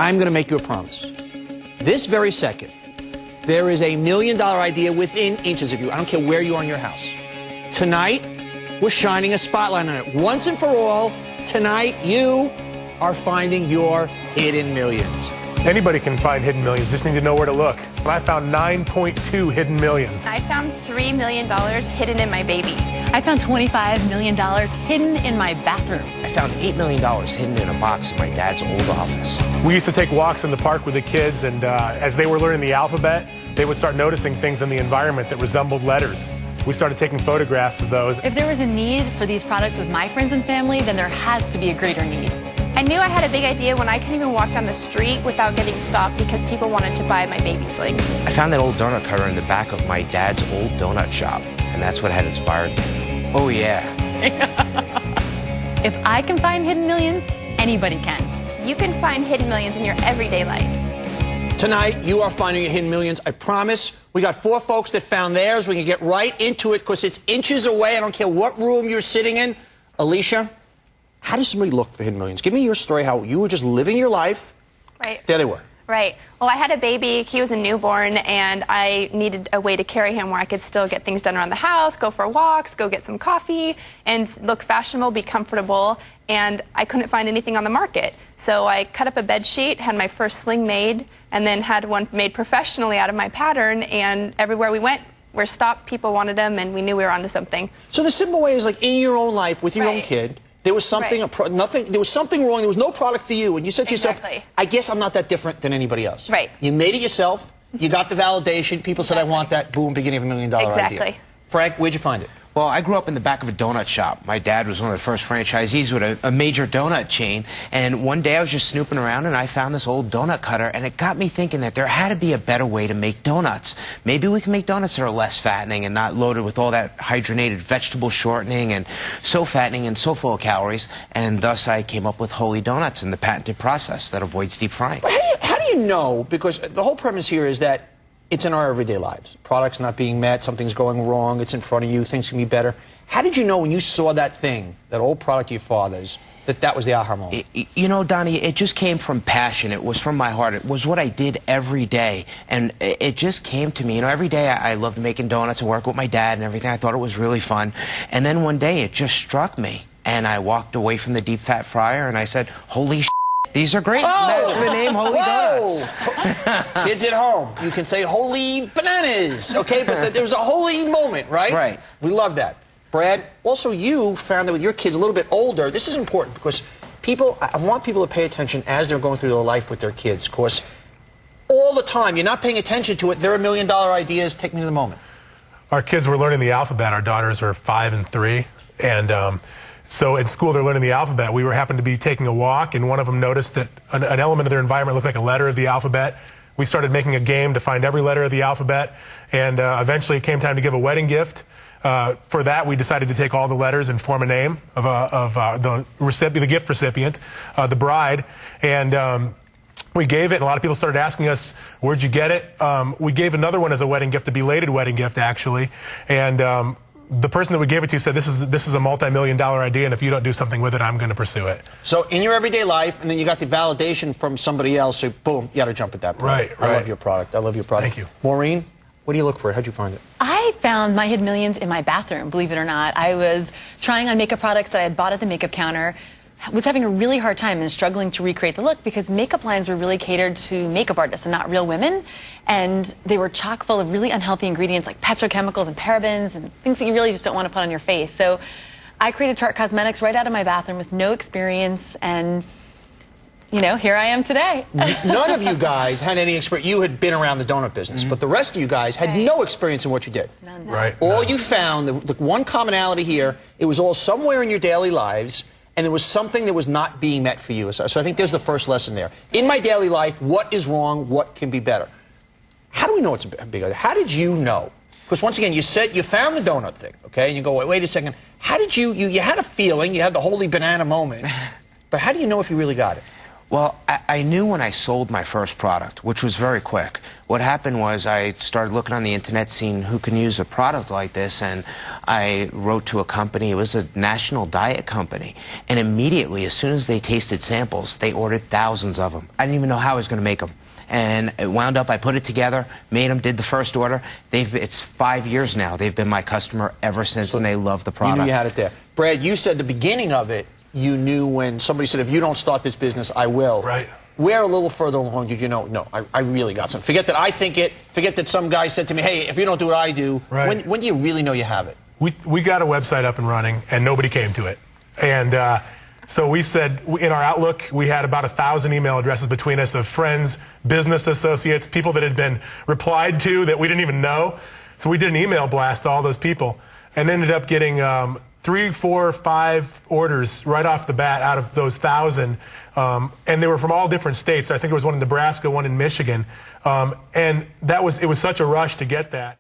I'm going to make you a promise. This very second, there is a $1 million idea within inches of you. I don't care where you are in your house. Tonight, we're shining a spotlight on it. Once and for all, tonight, you are finding your hidden millions. Anybody can find hidden millions, just need to know where to look. I found 9.2 hidden millions. I found $3 million hidden in my baby. I found $25 million hidden in my bathroom. I found $8 million hidden in a box in my dad's old office. We used to take walks in the park with the kids, and as they were learning the alphabet, they would start noticing things in the environment that resembled letters. We started taking photographs of those. If there was a need for these products with my friends and family, then there has to be a greater need. I knew I had a big idea when I couldn't even walk down the street without getting stopped because people wanted to buy my baby sling. I found that old donut cutter in the back of my dad's old donut shop, and that's what had inspired me. Oh, yeah. If I can find hidden millions, anybody can. You can find hidden millions in your everyday life. Tonight, you are finding your hidden millions. I promise. We got 4 folks that found theirs. We can get right into it because it's inches away. I don't care what room you're sitting in. Alicia, how does somebody look for hidden millions? Give me your story, how you were just living your life. Right. There they were. Right. Well, I had a baby. He was a newborn, and I needed a way to carry him where I could still get things done around the house, go for walks, go get some coffee, and look fashionable, be comfortable. And I couldn't find anything on the market. So I cut up a bed sheet, had my first sling made, and then had one made professionally out of my pattern. And everywhere we went, we're stopped, people wanted them, and we knew we were onto something. So the simple way is like in your own life with your own kid, there was something, there was something wrong. There was no product for you, and you said to yourself, "I guess I'm not that different than anybody else." Right. You made it yourself. You got the validation. People said, "I want that." Boom, beginning of $1 million idea. Frank, where'd you find it? Well, I grew up in the back of a donut shop. My dad was one of the first franchisees with a major donut chain. And one day I was just snooping around and I found this old donut cutter, and it got me thinking that there had to be a better way to make donuts. Maybe we can make donuts that are less fattening and not loaded with all that hydrogenated vegetable shortening and so fattening and so full of calories. And thus I came up with Holey donuts and the patented process that avoids deep frying. But how do you know? Because the whole premise here is that it's in our everyday lives. Products not being met, something's going wrong, it's in front of you, things can be better. How did you know when you saw that thing, that old product of your father's, that was the aha moment? You know, Donnie, it just came from passion. It was from my heart. It was what I did every day. And it just came to me. You know, every day I loved making donuts and work with my dad and everything. I thought it was really fun. And then one day it just struck me. And I walked away from the deep fat fryer and I said, holy shit. These are great. Oh! That's the name, Holey Donuts. Kids at home, you can say holy bananas, okay? But there was a holy moment, right? Right. We love that. Brad, also you found that with your kids a little bit older, this is important because I want people to pay attention as they're going through their life with their kids. Of course, all the time, you're not paying attention to it. There are $1 million ideas. Take me to the moment. Our kids were learning the alphabet. Our daughters are 5 and 3. And so in school, they're learning the alphabet. We happened to be taking a walk, and one of them noticed that an element of their environment looked like a letter of the alphabet. We started making a game to find every letter of the alphabet, and eventually it came time to give a wedding gift. For that, we decided to take all the letters and form a name of the gift recipient, the bride, and we gave it, and a lot of people started asking us, where'd you get it? We gave another one as a wedding gift, a belated wedding gift, actually, and the person that we gave it to said, this is a multi-million-dollar idea, and if you don't do something with it, I'm going to pursue it. So in your everyday life, and then you got the validation from somebody else, so boom, you got to jump at that product. Right. I love your product. I love your product. Thank you. Maureen, what do you look for? How'd you find it? I found my hidden millions in my bathroom, believe it or not. I was trying on makeup products that I had bought at the makeup counter, was having a really hard time and struggling to recreate the look because makeup lines were really catered to makeup artists and not real women. And they were chock full of really unhealthy ingredients like petrochemicals and parabens and things that you really just don't want to put on your face. So I created Tarte Cosmetics right out of my bathroom with no experience, and you know, here I am today. None of you guys had any experience. You had been around the donut business, but the rest of you guys had no experience in what you did. None. Right. All you found, the one commonality here, it was all somewhere in your daily lives, and there was something that was not being met for you. So I think there's the first lesson there. In my daily life, what is wrong? What can be better? How do we know it's a big idea? How did you know? Because once again, you said you found the donut thing, okay? And you go, wait a second. How did you had a feeling, you had the holy banana moment, but how do you know if you really got it? Well, I knew when I sold my first product, which was very quick. What happened was I started looking on the internet, seeing who can use a product like this, and I wrote to a company. It was a national diet company, and immediately, as soon as they tasted samples, they ordered thousands of them. I didn't even know how I was going to make them. And it wound up, I put it together, made them, did the first order. It's 5 years now. They've been my customer ever since, and they love the product. You knew you had it there. Brad, you said the beginning of it, you knew when somebody said, if you don't start this business, I will. Right. Where a little further along did you know, no, I really got something. Forget that I think it, forget that some guy said to me, hey, if you don't do what I do, right. When do you really know you have it? We got a website up and running, and nobody came to it. And so we said, in our Outlook, we had about 1,000 email addresses between us of friends, business associates, people that had been replied to that we didn't even know. So we did an email blast to all those people and ended up getting 3, 4, 5 orders right off the bat out of those 1,000. And they were from all different states. I think there was one in Nebraska, one in Michigan. And it was such a rush to get that.